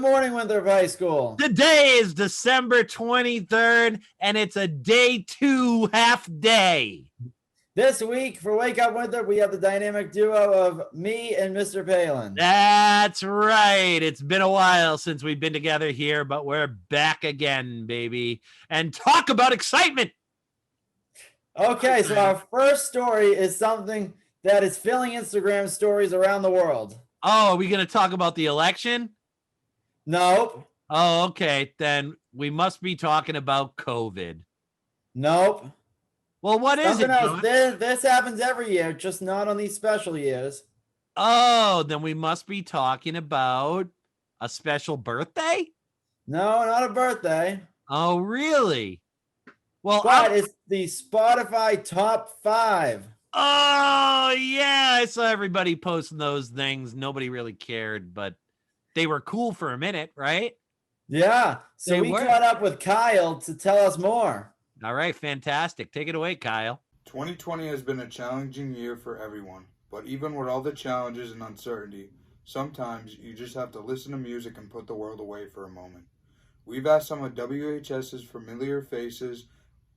morning, Winthrop High School. Today is December 23rd, and it's a day 2 half day. This week for Wake Up Winthrop, we have the dynamic duo of me and Mr. Palin. That's right. It's been a while since we've been together here, but we're back again, baby. And talk about excitement. Okay, so our first story is something that is filling Instagram stories around the world. Oh, are we going to talk about the election? Nope. Oh, okay. Then we must be talking about COVID. Nope. Well, what is Something it? else. This happens every year, just not on these special years. Oh, then we must be talking about a special birthday? No, not a birthday. Oh, really? Well, but it's the Spotify top 5. Oh, yeah. I saw everybody posting those things. Nobody really cared, but they were cool for a minute, right? Yeah. So we caught up with Kyle to tell us more. All right. Fantastic. Take it away, Kyle. 2020 has been a challenging year for everyone, but even with all the challenges and uncertainty, sometimes you just have to listen to music and put the world away for a moment. We've asked some of WHS's familiar faces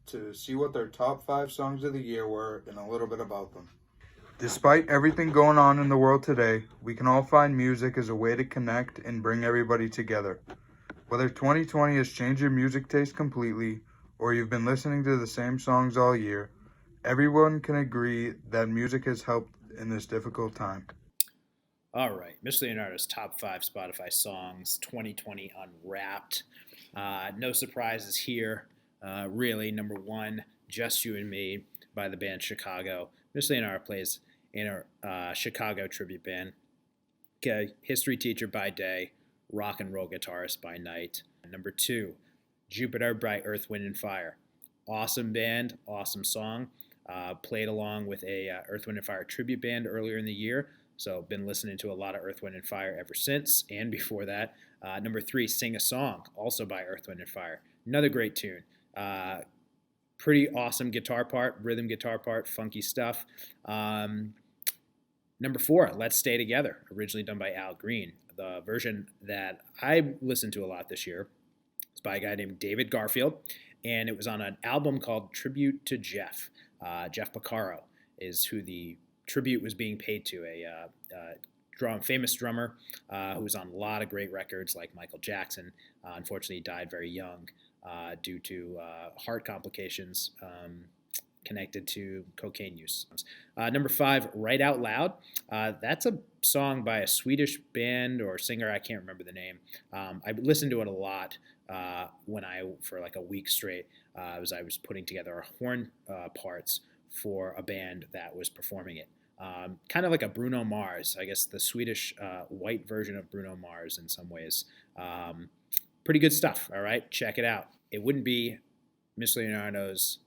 to see what their top 5 songs of the year were and a little bit about them. Despite everything going on in the world today, we can all find music as a way to connect and bring everybody together. Whether 2020 has changed your music taste completely, or you've been listening to the same songs all year, everyone can agree that music has helped in this difficult time. All right, Miss Leonardo's top 5 Spotify songs 2020 Unwrapped. No surprises here. Really, number 1, Just You and Me by the band Chicago. Miss Leonardo plays in a Chicago tribute band. History teacher by day, rock and roll guitarist by night. Number 2, Jupiter by Earth, Wind, and Fire. Awesome band, awesome song. Played along with a Earth, Wind, and Fire tribute band earlier in the year. So been listening to a lot of Earth, Wind, and Fire ever since and before that. Number 3, Sing a Song, also by Earth, Wind, and Fire. Another great tune. Pretty awesome guitar part, rhythm guitar part, funky stuff. Number 4, Let's Stay Together, originally done by Al Green. The version that I listened to a lot this year is by a guy named David Garfield, and it was on an album called Tribute to Jeff. Jeff Porcaro is who the tribute was being paid to, a famous drummer who was on a lot of great records like Michael Jackson. Unfortunately, he died very young due to heart complications connected to cocaine use. Number 5, Right Out Loud. That's a song by a Swedish band or singer. I can't remember the name. I listened to it a lot for like a week straight as I was putting together horn parts for a band that was performing it. Kind of like a Bruno Mars, I guess the Swedish white version of Bruno Mars in some ways. Pretty good stuff, all right? Check it out. It wouldn't be Miss Leonardo's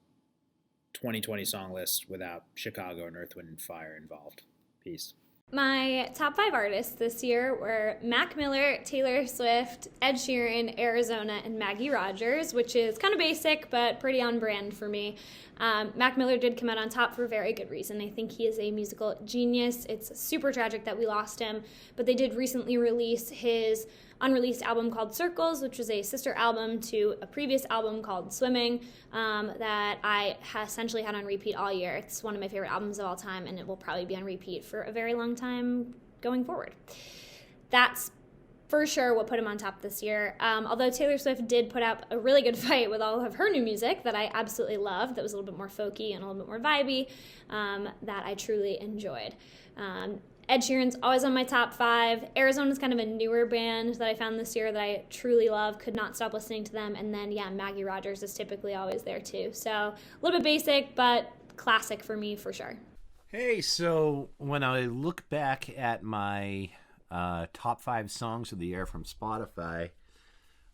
2020 song list without Chicago and Earth, Wind, and Fire involved. Peace. My top 5 artists this year were Mac Miller, Taylor Swift, Ed Sheeran, Arizona, and Maggie Rogers, which is kind of basic but pretty on brand for me. Mac Miller did come out on top for a very good reason. I think he is a musical genius. It's super tragic that we lost him, but they did recently release his unreleased album called Circles, which was a sister album to a previous album called Swimming that I essentially had on repeat all year. It's one of my favorite albums of all time, and it will probably be on repeat for a very long time going forward. That's for sure what put him on top this year. Although Taylor Swift did put up a really good fight with all of her new music that I absolutely loved, that was a little bit more folky and a little bit more vibey, that I truly enjoyed. Ed Sheeran's always on my top 5. Arizona's kind of a newer band that I found this year that I truly love. Could not stop listening to them. And then, Maggie Rogers is typically always there too. So a little bit basic, but classic for me for sure. Hey, so when I look back at my top 5 songs of the year from Spotify,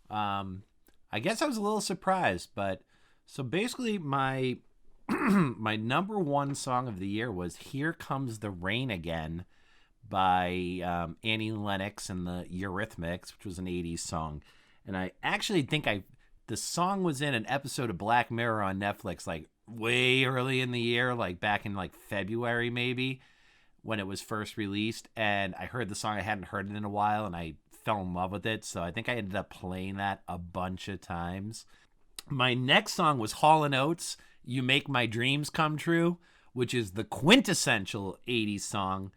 I guess I was a little surprised. But so basically my my number 1 song of the year was Here Comes the Rain Again by Annie Lennox and the Eurythmics, which was an 80s song. And I actually think the song was in an episode of Black Mirror on Netflix, like way early in the year, like back in like February maybe, when it was first released. And I heard the song, I hadn't heard it in a while, and I fell in love with it. So I think I ended up playing that a bunch of times. My next song was Hall & Oates, You Make My Dreams Come True, which is the quintessential 80s song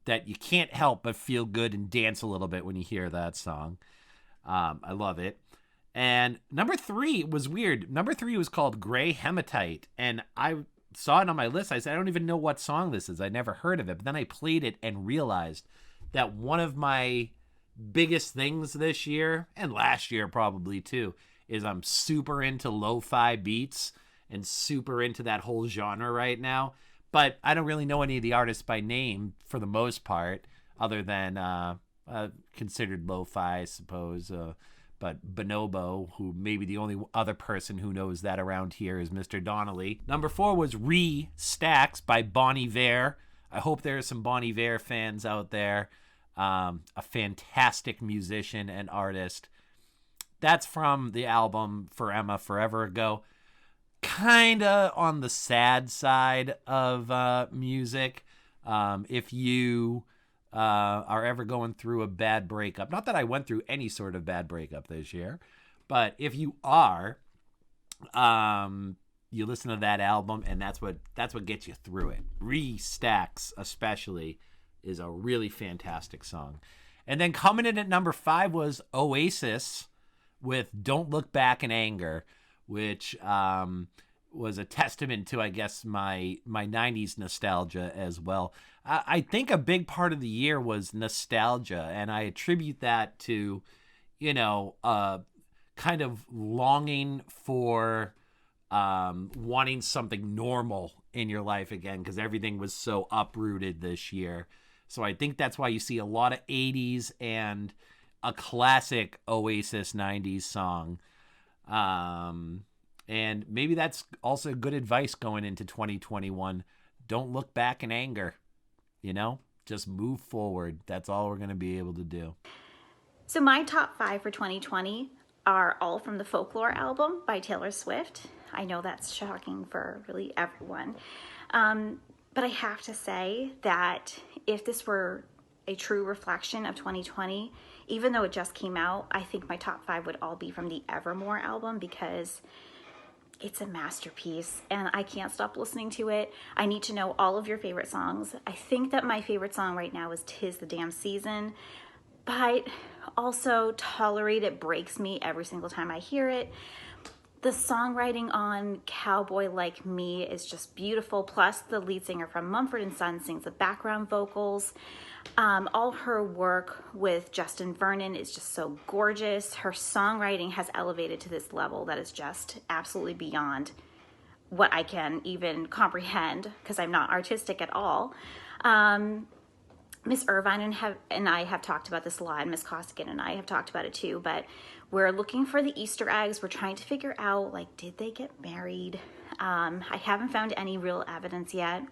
that you can't help but feel good and dance a little bit when you hear that song. I love it. And number 3 was weird. Number 3 was called Gray Hematite. And I saw it on my list. I said, I don't even know what song this is. I never heard of it. But then I played it and realized that one of my biggest things this year, and last year probably too, is I'm super into lo-fi beats and super into that whole genre right now. But I don't really know any of the artists by name for the most part, other than considered lo-fi, I suppose. But Bonobo, who maybe the only other person who knows that around here is Mr. Donnelly. Number 4 was Stacks by Bon Iver. I hope there are some Bon Iver fans out there. A fantastic musician and artist. That's from the album For Emma Forever Ago. Kind of on the sad side of music. If you are ever going through a bad breakup, not that I went through any sort of bad breakup this year, but if you are, you listen to that album, and that's what gets you through it. Stacks especially is a really fantastic song. And then coming in at number 5 was Oasis with Don't Look Back in Anger, which was a testament to, I guess, my 90s nostalgia as well. I think a big part of the year was nostalgia, and I attribute that to, kind of longing for wanting something normal in your life again, because everything was so uprooted this year. So I think that's why you see a lot of 80s and a classic Oasis 90s song. And maybe that's also good advice going into 2021. Don't look back in anger, just move forward. That's all we're going to be able to do. So my top 5 for 2020 are all from the Folklore album by Taylor Swift. I know that's shocking for really everyone. But I have to say that if this were a true reflection of 2020, even though it just came out, I think my top 5 would all be from the Evermore album, because it's a masterpiece and I can't stop listening to it. I need to know all of your favorite songs. I think that my favorite song right now is 'Tis the Damn Season, but also Tolerate It breaks me every single time I hear it. The songwriting on Cowboy Like Me is just beautiful. Plus, the lead singer from Mumford & Sons sings the background vocals. All her work with Justin Vernon is just so gorgeous. Her songwriting has elevated to this level that is just absolutely beyond what I can even comprehend, because I'm not artistic at all. Miss Irvine and I have talked about this a lot, and Miss Costigan and I have talked about it too, but we're looking for the Easter eggs. We're trying to figure out, did they get married? I haven't found any real evidence yet.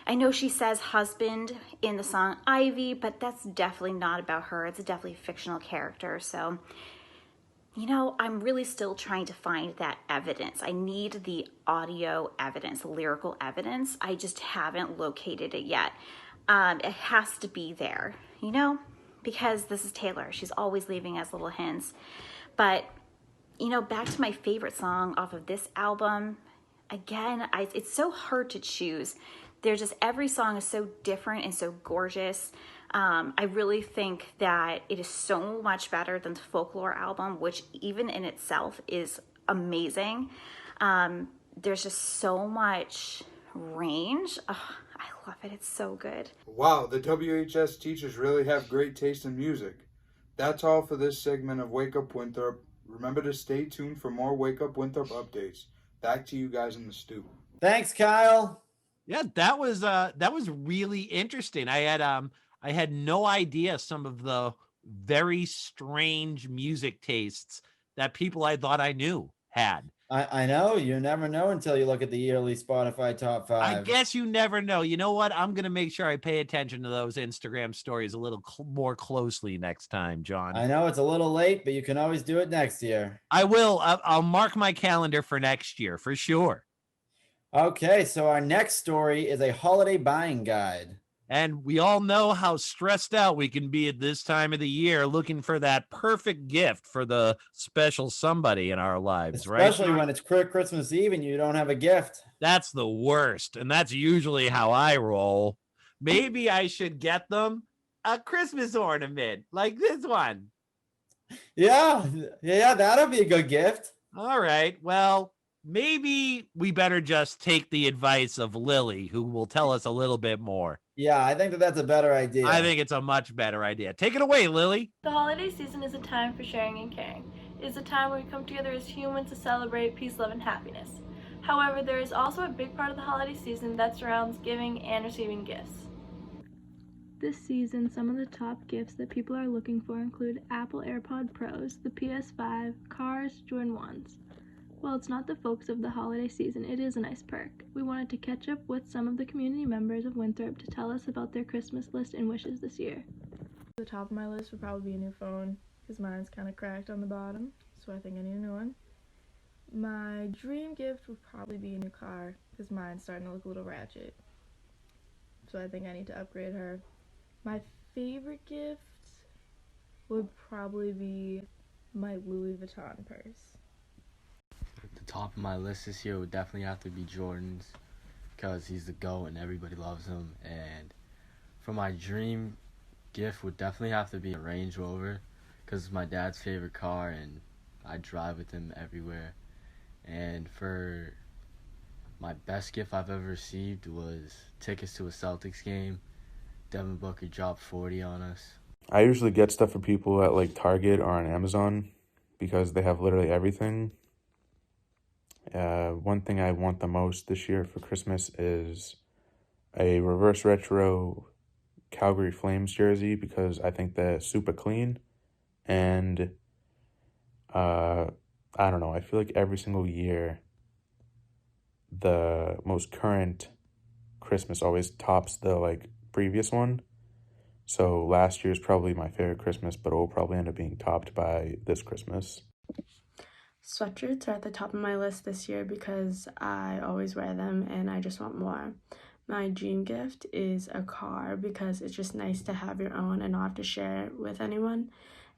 I know she says husband in the song Ivy, but that's definitely not about her. It's a definitely fictional character. So, I'm really still trying to find that evidence. I need the audio evidence, lyrical evidence. I just haven't located it yet. It has to be there, because this is Taylor. She's always leaving us little hints. But, back to my favorite song off of this album, again, it's so hard to choose. Every song is so different and so gorgeous. I really think that it is so much better than the Folklore album, which even in itself is amazing. There's just so much range. Oh, I love it. It's so good. Wow, the WHS teachers really have great taste in music. That's all for this segment of Wake Up Winthrop. Remember to stay tuned for more Wake Up Winthrop updates. Back to you guys in the stoop. Thanks, Kyle. Yeah, that was really interesting. I had no idea some of the very strange music tastes that people I thought I knew had. I know. You never know until you look at the yearly Spotify top 5. I guess you never know. You know what? I'm going to make sure I pay attention to those Instagram stories a little more closely next time, John. I know it's a little late, but you can always do it next year. I will. I'll mark my calendar for next year for sure. Okay, so our next story is a holiday buying guide. And we all know how stressed out we can be at this time of the year looking for that perfect gift for the special somebody in our lives, right? Especially when it's Christmas Eve and you don't have a gift. That's the worst. And that's usually how I roll. Maybe I should get them a Christmas ornament like this one. Yeah, that'll be a good gift. All right. Well, maybe we better just take the advice of Lily, who will tell us a little bit more. Yeah, I think that's a better idea. I think it's a much better idea. Take it away, Lily. The holiday season is a time for sharing and caring. It is a time where we come together as humans to celebrate peace, love, and happiness. However, there is also a big part of the holiday season that surrounds giving and receiving gifts. This season, some of the top gifts that people are looking for include Apple AirPod Pros, the PS5, cars, Jordan 1s. While it's not the focus of the holiday season, it is a nice perk. We wanted to catch up with some of the community members of Winthrop to tell us about their Christmas list and wishes this year. The top of my list would probably be a new phone, because mine's kind of cracked on the bottom, so I think I need a new one. My dream gift would probably be a new car, because mine's starting to look a little ratchet, so I think I need to upgrade her. My favorite gift would probably be my Louis Vuitton purse. The top of my list this year would definitely have to be Jordan's, because he's the GOAT and everybody loves him. And for my dream gift would definitely have to be a Range Rover, because it's my dad's favorite car and I drive with him everywhere. And for my best gift I've ever received was tickets to a Celtics game. Devin Booker dropped 40 on us. I usually get stuff for people at like Target or on Amazon because they have literally everything. One thing I want the most this year for Christmas is a reverse retro Calgary Flames jersey, because I think they're super clean. And I don't know, I feel like every single year the most current Christmas always tops the like previous one. So last year's probably my favorite Christmas, but it will probably end up being topped by this Christmas. Sweatshirts are at the top of my list this year because I always wear them and I just want more. My dream gift is a car because it's just nice to have your own and not have to share it with anyone.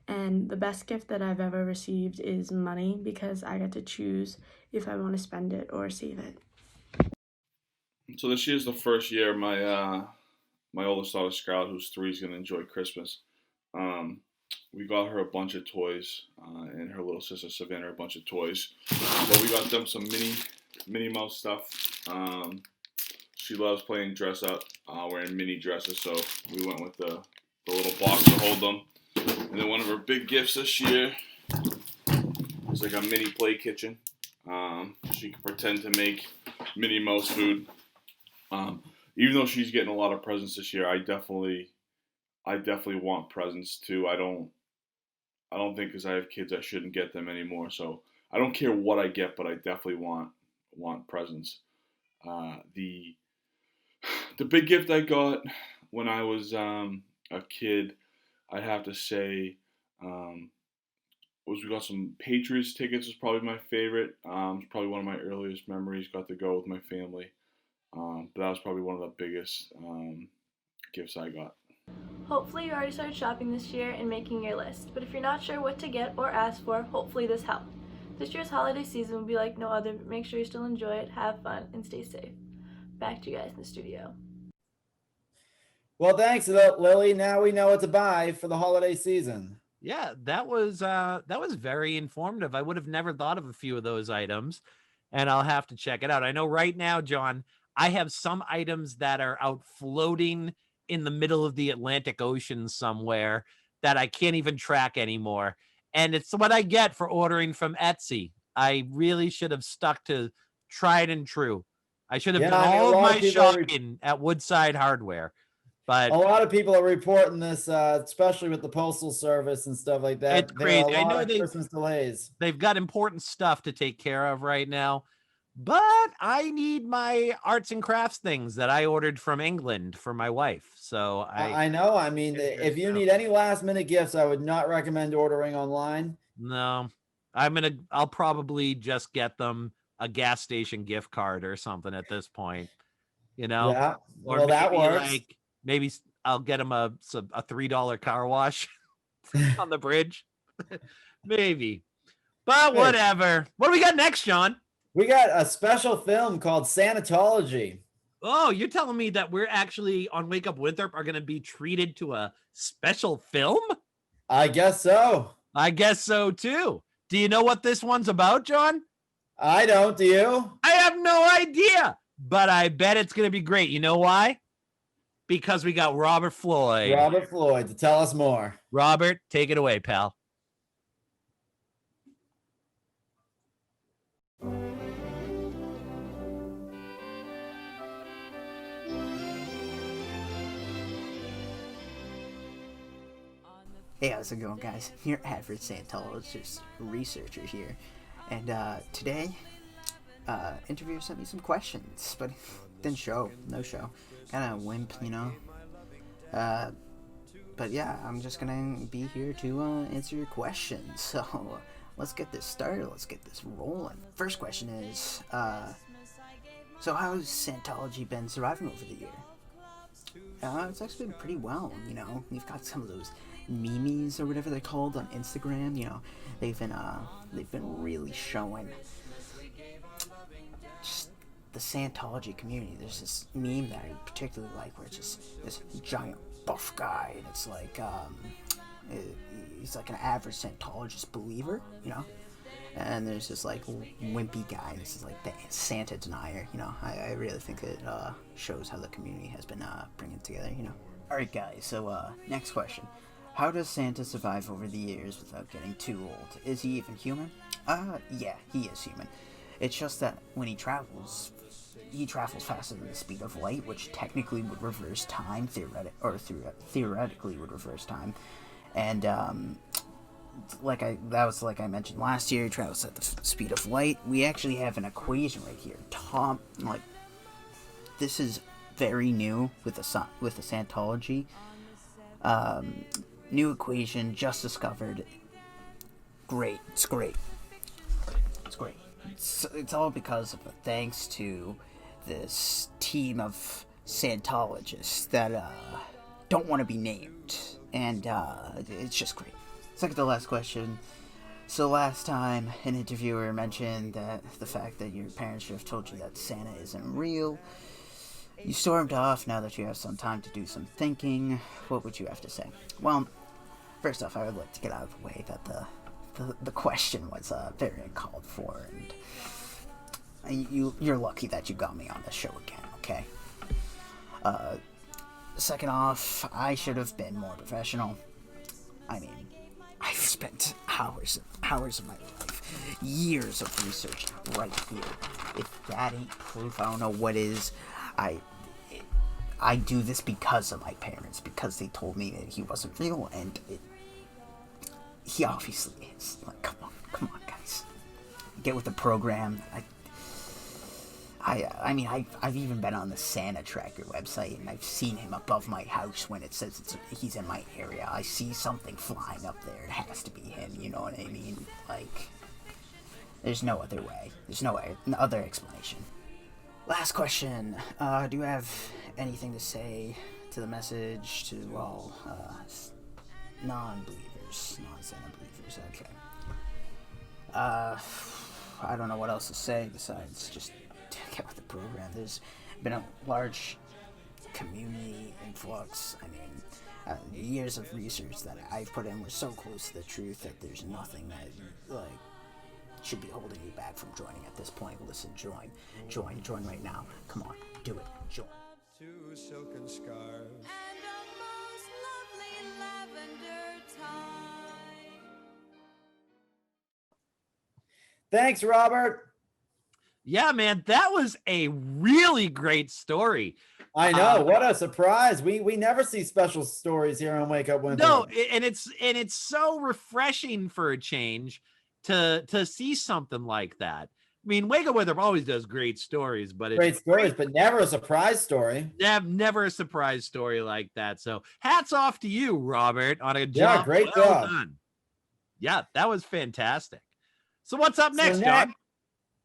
And the best gift that I've ever received is money, because I get to choose if I want to spend it or save it. So this year's the first year my oldest daughter Scarlett, who's 3, is going to enjoy Christmas. We got her a bunch of toys, and her little sister Savannah a bunch of toys. But we got them some Minnie Mouse stuff. She loves playing dress up, wearing mini dresses, so we went with the little box to hold them. And then one of her big gifts this year is like a mini play kitchen. She can pretend to make Minnie Mouse food. Even though she's getting a lot of presents this year, I definitely want presents too. I don't think because I have kids I shouldn't get them anymore. So I don't care what I get, but I definitely want presents. The big gift I got when I was a kid, I'd have to say, was we got some Patriots tickets. Was probably my favorite. It's probably one of my earliest memories. Got to go with my family. But that was probably one of the biggest gifts I got. Hopefully you already started shopping this year and making your list, but if you're not sure what to get or ask for, hopefully this helped. This year's holiday season will be like no other, but make sure you still enjoy it, have fun, and stay safe. Back to you guys in the studio. Well, thanks, Lily. Now we know what to buy for the holiday season. Yeah, that was very informative. I would have never thought of a few of those items, and I'll have to check it out. I know right now, John, I have some items that are out floating in the middle of the Atlantic Ocean somewhere that I can't even track anymore. And it's what I get for ordering from Etsy. I really should have stuck to tried and true. I should have done all of my shopping at Woodside Hardware. But a lot of people are reporting this, especially with the Postal Service and stuff like that. It's crazy. I know Christmas delays. They've got important stuff to take care of right now. But I need my arts and crafts things that I ordered from England for my wife. So I know. I mean, if you need any last minute gifts, I would not recommend ordering online. No, I'll probably just get them a gas station gift card or something at this point, you know? Yeah. Or well, that works. Like Maybe I'll get him a $3 car wash on the bridge. Maybe. But whatever. What do we got next, John? We got a special film called Sanitology. Oh, you're telling me that we're actually on Wake Up Winthrop are going to be treated to a special film? I guess so. I guess so too. Do you know what this one's about, John? I don't. Do you? I have no idea, but I bet it's going to be great. You know why? Because we got Robert Floyd. Robert Floyd to tell us more. Robert, take it away, pal. Hey, how's it going, guys? Your average Scientologist researcher here, and today, interviewer sent me some questions, but didn't show, no show, kind of wimp, you know. But yeah, I'm just gonna be here to answer your questions. So let's get this started. Let's get this rolling. First question is, so how's Scientology been surviving over the year? It's actually been pretty well. You know, you've got some of those memes or whatever they're called on Instagram. You know, they've been really showing just the Scientology community. There's this meme that I particularly like where it's just this giant buff guy, and it's like he's like an average Scientologist believer, you know. And there's this like wimpy guy. This is like the Santa denier. You know, I really think it shows how the community has been bringing together. You know. All right, guys. So next question: how does Santa survive over the years without getting too old? Is he even human? Yeah, he is human. It's just that when he travels faster than the speed of light, which technically would reverse time, theoretically would reverse time, and like I mentioned last year, he travels at the speed of light. We actually have an equation right here. This is very new with the Scientology. New equation just discovered. Great, it's great. It's great. It's all because of thanks to this team of Scientologists that don't want to be named, and it's just great. Second to last question. So last time, an interviewer mentioned that the fact that your parents should have told you that Santa isn't real. You stormed off. Now that you have some time to do some thinking, what would you have to say? Well, first off, I would like to get out of the way that the question was very uncalled for, and you're lucky that you got me on the show again, okay? Second off, I should have been more professional. I mean, I've spent hours of my life, years of research right here. If that ain't proof, I don't know what is. I do this because of my parents, because they told me that he wasn't real, and he obviously is. Like, come on, guys, get with the program. I mean, I've even been on the Santa Tracker website, and I've seen him above my house when it says he's in my area. I see something flying up there. It has to be him, you know what I mean? Like, there's no other way. There's no other explanation. Last question. Do you have anything to say to the message to all non-believers, non-Santa believers? Okay. I don't know what else to say besides just get with the program. There's been a large community influx. I mean, years of research that I've put in were so close to the truth that there's nothing that should be holding you back from joining at this point. Listen, join right now. Come on, do it. Join. Two silken scarves and a most lovely lavender tie. Thanks, Robert. Yeah, man, that was a really great story. I know. What a surprise. We never see special stories here on Wake Up Winthrop. No, and it's so refreshing for a change to see something like that. I mean, Wake Up Winthrop always does great stories, but but never a surprise story. Never a surprise story like that. So hats off to you, Robert, on a job. Yeah, great well job. done. Yeah, that was fantastic. So what's up next, John?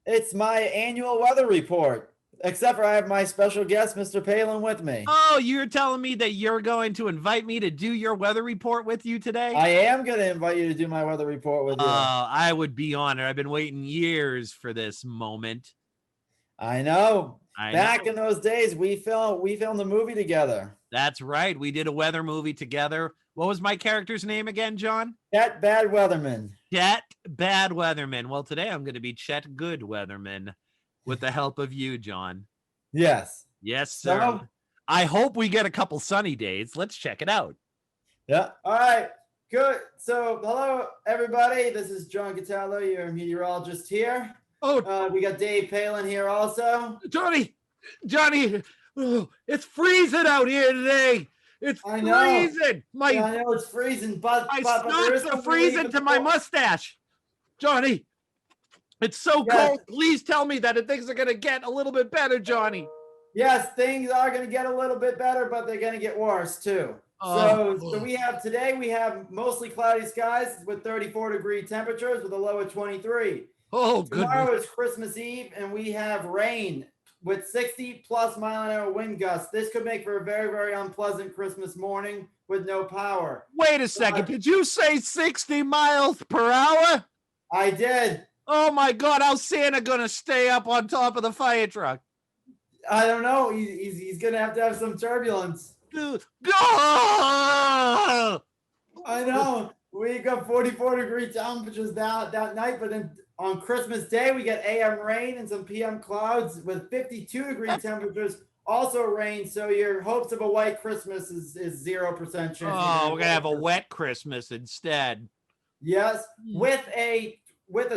It's my annual weather report. except for I have my special guest, Mr. Palin, with me. Oh, you're telling me that you're going to invite me to do your weather report with you today? I am going to invite you to do my weather report with you. I would be honored. I've been waiting years for this moment. I know. Back in those days, we filmed the movie together. That's right. We did a weather movie together. What was my character's name again, John? Chet Bad Weatherman. Chet Bad Weatherman. Well, today I'm going to be Chet Good Weatherman with the help of you, John. Yes. Yes, sir. So, I hope we get a couple sunny days. Let's check it out. Yeah. All right. Good. So, hello, everybody. This is John Cataldo, your meteorologist here. Oh, we got Dave Palin here also. Johnny, oh, it's freezing out here today. It's freezing. I know it's freezing, but I snuck the freezing to my mustache. Johnny, it's so cold. Please tell me that things are going to get a little bit better, Johnny. Yes, things are going to get a little bit better, but they're going to get worse too. So we have mostly cloudy skies with 34-degree temperatures with a low of 23. Oh, tomorrow is Christmas Eve, and we have rain with 60+ mile-an-hour wind gusts. This could make for a very, very unpleasant Christmas morning with no power. Wait a second. Did you say 60 miles per hour? I did. Oh, my God. How's Santa going to stay up on top of the fire truck? I don't know. He's going to have some turbulence. Dude. I know. We got 44-degree temperatures that night, but then on Christmas Day, we get AM rain and some PM clouds with 52-degree temperatures, also rain. So your hopes of a white Christmas is 0% chance. Oh, we're going to have a wet Christmas instead. Yes, with a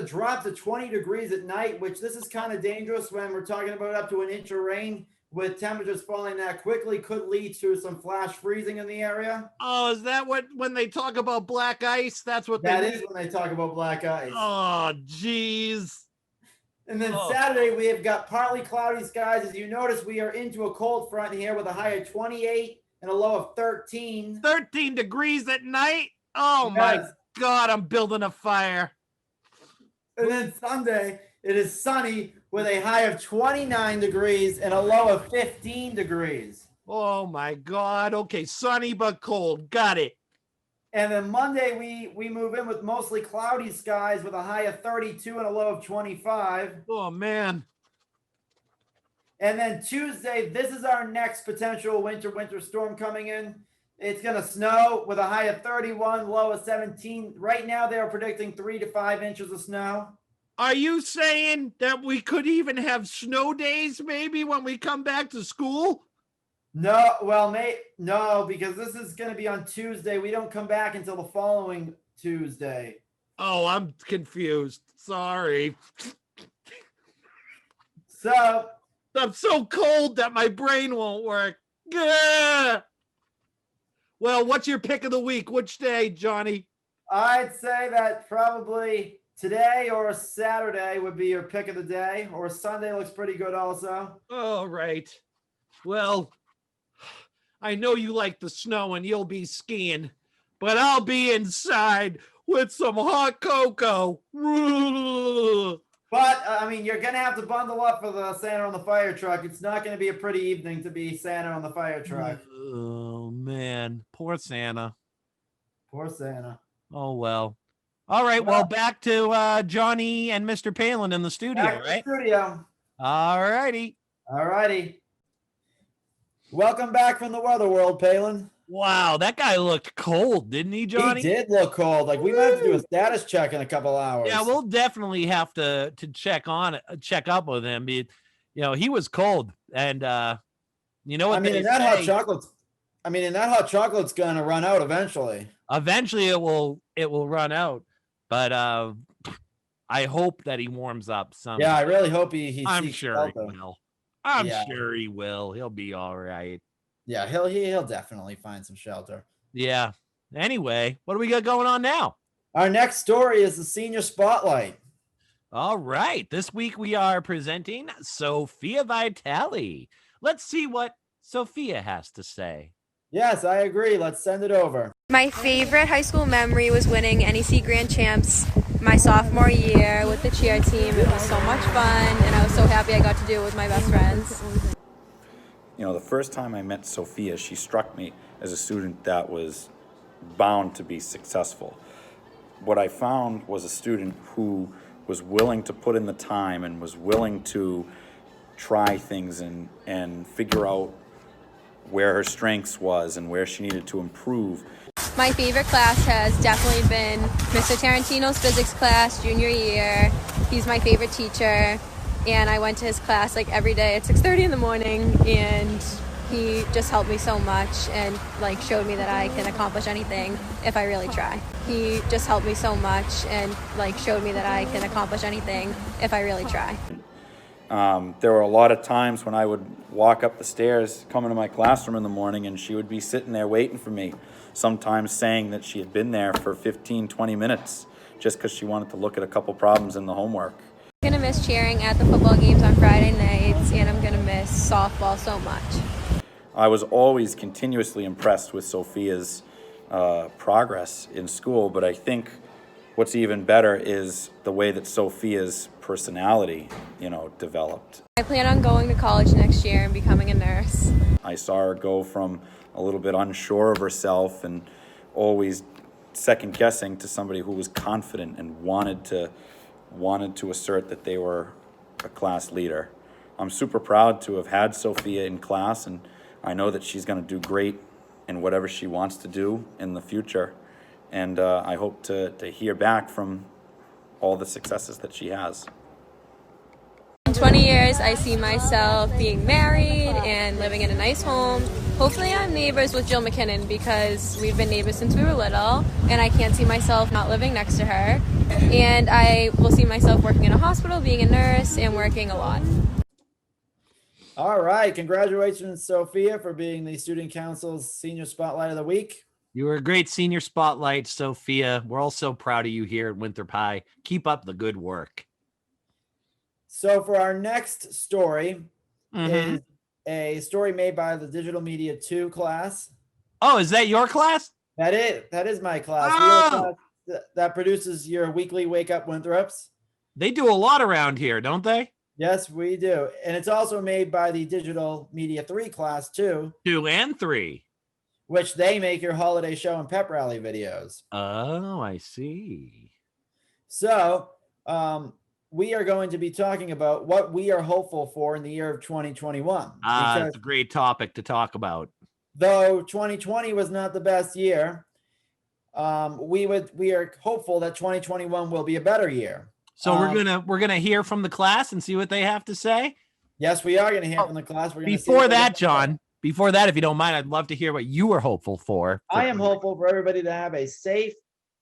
drop to 20 degrees at night, which this is kind of dangerous when we're talking about up to an inch of rain. With temperatures falling that quickly could lead to some flash freezing in the area. Oh, is that when they talk about black ice? That's what that is when they talk about black ice. Oh, jeez. And then Saturday, we have got partly cloudy skies. As you notice, we are into a cold front here with a high of 28 and a low of 13. 13 degrees at night? Oh, my God, I'm building a fire. And then Sunday, it is sunny with a high of 29 degrees and a low of 15 degrees. Oh, my God. Okay, sunny but cold. Got it. And then Monday, we move in with mostly cloudy skies with a high of 32 and a low of 25. Oh, man. And then Tuesday, this is our next potential winter storm coming in. It's going to snow with a high of 31, low of 17. Right now, they are predicting 3 to 5 inches of snow. Are you saying that we could even have snow days maybe when we come back to school? No, no, because this is going to be on Tuesday. We don't come back until the following Tuesday. Oh, I'm confused. Sorry. So I'm so cold that my brain won't work. Gah! Well, what's your pick of the week? Which day, Johnny? I'd say that probably today or Saturday would be your pick of the day, or Sunday looks pretty good also. All right. Well, I know you like the snow and you'll be skiing, but I'll be inside with some hot cocoa. But, I mean, you're going to have to bundle up for the Santa on the fire truck. It's not going to be a pretty evening to be Santa on the fire truck. Oh, man. Poor Santa. Poor Santa. Oh, well. All right. Well, back to Johnny and Mr. Palin in the studio, right? Studio. All righty. All righty. Welcome back from the weather world, Palin. Wow, that guy looked cold, didn't he, Johnny? He did look cold. Like, we might have to do a status check in a couple hours. Yeah, we'll definitely have to check up with him. He was cold, and you know what? I mean, that hot chocolate's gonna run out eventually. Eventually, it will run out, but I hope that he warms up some. Yeah, I really hope he. I'm sure he will. I'm sure he will. He'll be all right. Yeah, he'll definitely find some shelter. Yeah. Anyway, what do we got going on now? Our next story is the senior spotlight. All right. This week we are presenting Sophia Vitale. Let's see what Sophia has to say. Yes, I agree. Let's send it over. My favorite high school memory was winning NEC Grand Champs my sophomore year with the cheer team. It was so much fun, and I was so happy I got to do it with my best friends. You know, the first time I met Sophia, she struck me as a student that was bound to be successful. What I found was a student who was willing to put in the time and was willing to try things and figure out where her strengths was and where she needed to improve. My favorite class has definitely been Mr. Tarantino's physics class junior year. He's my favorite teacher, and I went to his class like every day at 6:30 in the morning, and he just helped me so much and like showed me that I can accomplish anything if I really try. He just helped me so much and like showed me that I can accomplish anything if I really try. There were a lot of times when I would walk up the stairs, come into my classroom in the morning, and she would be sitting there waiting for me, sometimes saying that she had been there for 15, 20 minutes just because she wanted to look at a couple problems in the homework. I'm gonna miss cheering at the football games on Friday nights, and I'm gonna miss softball so much. I was always continuously impressed with Sophia's progress in school, but I think what's even better is the way that Sophia's personality, developed. I plan on going to college next year and becoming a nurse. I saw her go from a little bit unsure of herself and always second guessing to somebody who was confident and wanted to assert that they were a class leader. I'm super proud to have had Sophia in class, and I know that she's going to do great in whatever she wants to do in the future. And I hope to hear back from all the successes that she has. In 20 years, I see myself being married and living in a nice home. Hopefully I'm neighbors with Jill McKinnon because we've been neighbors since we were little, and I can't see myself not living next to her. And I will see myself working in a hospital, being a nurse, and working a lot. All right. Congratulations, Sophia, for being the Student Council's Senior Spotlight of the Week. You were a great senior spotlight, Sophia. We're all so proud of you here at Winthrop High. Keep up the good work. So for our next story is a story made by the Digital Media 2 class. Oh, is that your class? That is my class. Oh! We are a class that produces your weekly Wake Up Winthrops. They do a lot around here, don't they? Yes, we do. And it's also made by the Digital Media 3 class too. 2 and 3. Which they make your holiday show and pep rally videos. Oh, I see. So we are going to be talking about what we are hopeful for in the year of 2021. It's a great topic to talk about. Though 2020 was not the best year, we are hopeful that 2021 will be a better year. So we're gonna hear from the class and see what they have to say. Yes, we are going to hear from the class. We're gonna Before that, John. Before that, if you don't mind, I'd love to hear what you were hopeful for. I am hopeful for everybody to have a safe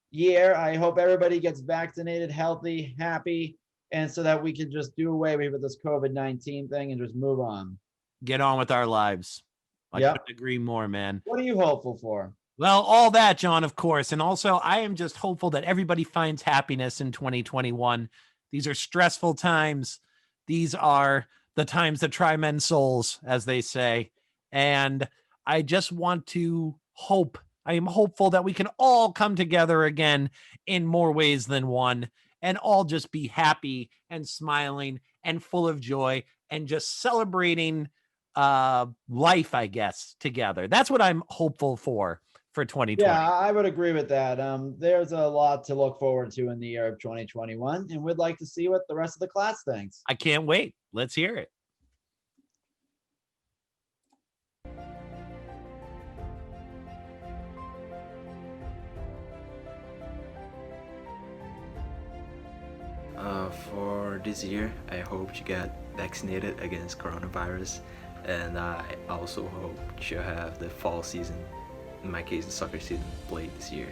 year. I hope everybody gets vaccinated, healthy, happy, and so that we can just do away with this COVID-19 thing and just move on. Get on with our lives. I Yep. couldn't agree more, man. What are you hopeful for? Well, all that, John, of course. And also, I am just hopeful that everybody finds happiness in 2021. These are stressful times. These are the times that try men's souls, as they say. And I just want to hope, I am hopeful that we can all come together again in more ways than one and all just be happy and smiling and full of joy and just celebrating life, I guess, together. That's what I'm hopeful for 2020. Yeah, I would agree with that. There's a lot to look forward to in the year of 2021, and we'd like to see what the rest of the class thinks. I can't wait. Let's hear it. For this year, I hope to get vaccinated against coronavirus, and I also hope to have the fall season, in my case the soccer season, played this year.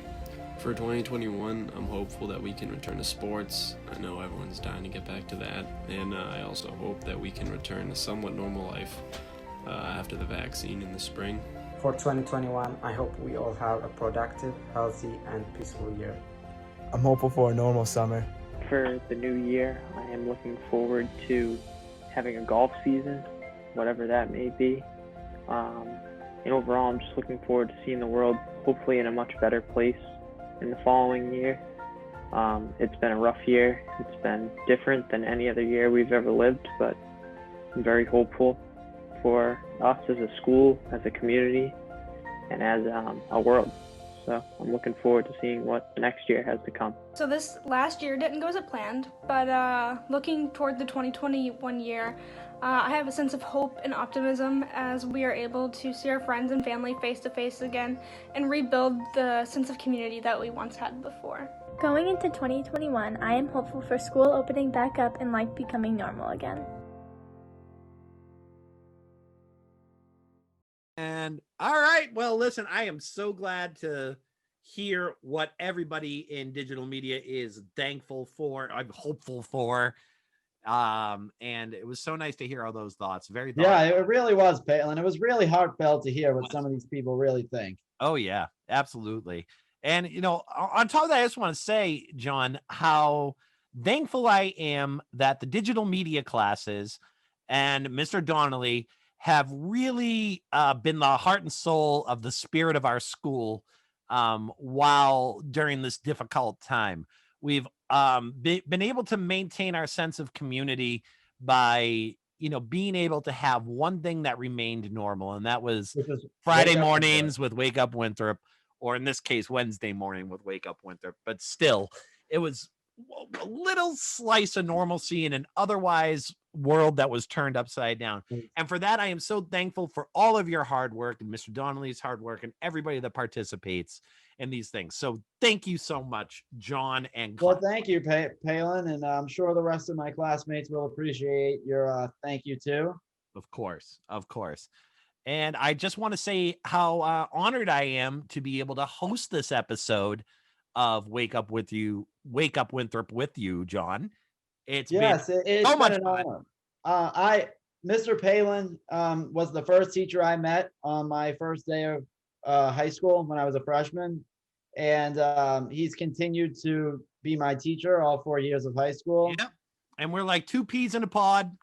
For 2021, I'm hopeful that we can return to sports. I know everyone's dying to get back to that, and I also hope that we can return to somewhat normal life after the vaccine in the spring. For 2021, I hope we all have a productive, healthy, and peaceful year. I'm hopeful for a normal summer. For the new year, I am looking forward to having a golf season, whatever that may be. And overall, I'm just looking forward to seeing the world hopefully in a much better place in the following year. It's been a rough year. It's been different than any other year we've ever lived, but I'm very hopeful for us as a school, as a community, and as a world. So I'm looking forward to seeing what the next year has to come. So this last year didn't go as planned, but looking toward the 2021 year, I have a sense of hope and optimism as we are able to see our friends and family face to face again and rebuild the sense of community that we once had before. Going into 2021, I am hopeful for school opening back up and life becoming normal again. And all right, well, listen, I am so glad to hear what everybody in digital media is thankful for. I'm hopeful for. And it was so nice to hear all those thoughts. Very thoughtful. Yeah, it really was, Palin. It was really heartfelt to hear what some of these people really think. Oh yeah, absolutely. And on top of that, I just want to say, John, how thankful I am that the digital media classes and Mr. Donnelly have really been the heart and soul of the spirit of our school while during this difficult time. We've been able to maintain our sense of community by, being able to have one thing that remained normal, and that was Friday mornings with Wake Up Winthrop, or in this case, Wednesday morning with Wake Up Winthrop. But still, it was a little slice of normalcy in an otherwise world that was turned upside down. And for that, I am so thankful for all of your hard work and Mr. Donnelly's hard work and everybody that participates in these things. So thank you so much, John and Well, thank you, Palin, and I'm sure the rest of my classmates will appreciate your thank you too. Of course. And I just want to say how honored I am to be able to host this episode of Wake Up Winthrop with you, John. It's been so much fun. Mr. Palin was the first teacher I met on my first day of high school when I was a freshman, and he's continued to be my teacher all 4 years of high school. Yeah, and we're like two peas in a pod,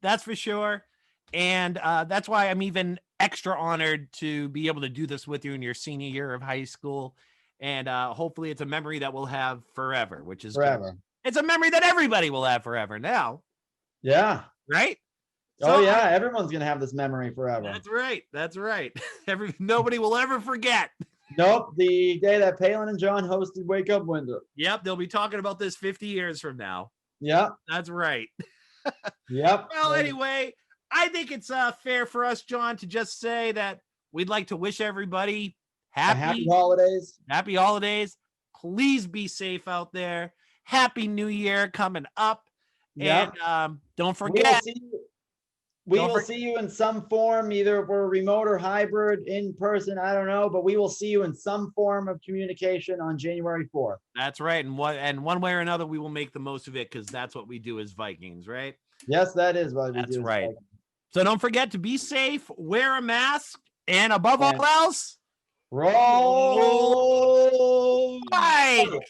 that's for sure. And that's why I'm even extra honored to be able to do this with you in your senior year of high school. And hopefully it's a memory that we'll have forever, which is forever. Good. It's a memory that everybody will have forever now. Yeah. Right? Oh, yeah. Everyone's going to have this memory forever. That's right. Nobody will ever forget. Nope. The day that Palin and John hosted Wake Up Winthrop. Yep. They'll be talking about this 50 years from now. Yep. That's right. Yep. Well, anyway, I think it's fair for us, John, to just say that we'd like to wish everybody happy holidays. Happy holidays. Please be safe out there. Happy New Year coming up. Yep. And don't forget. We will see you in some form, either we're remote or hybrid, in person, I don't know, but we will see you in some form of communication on January 4th. That's right. And one way or another, we will make the most of it because that's what we do as Vikings, right? Yes, that is what we do. That's right. So don't forget to be safe, wear a mask, and above all else, roll. Vikes!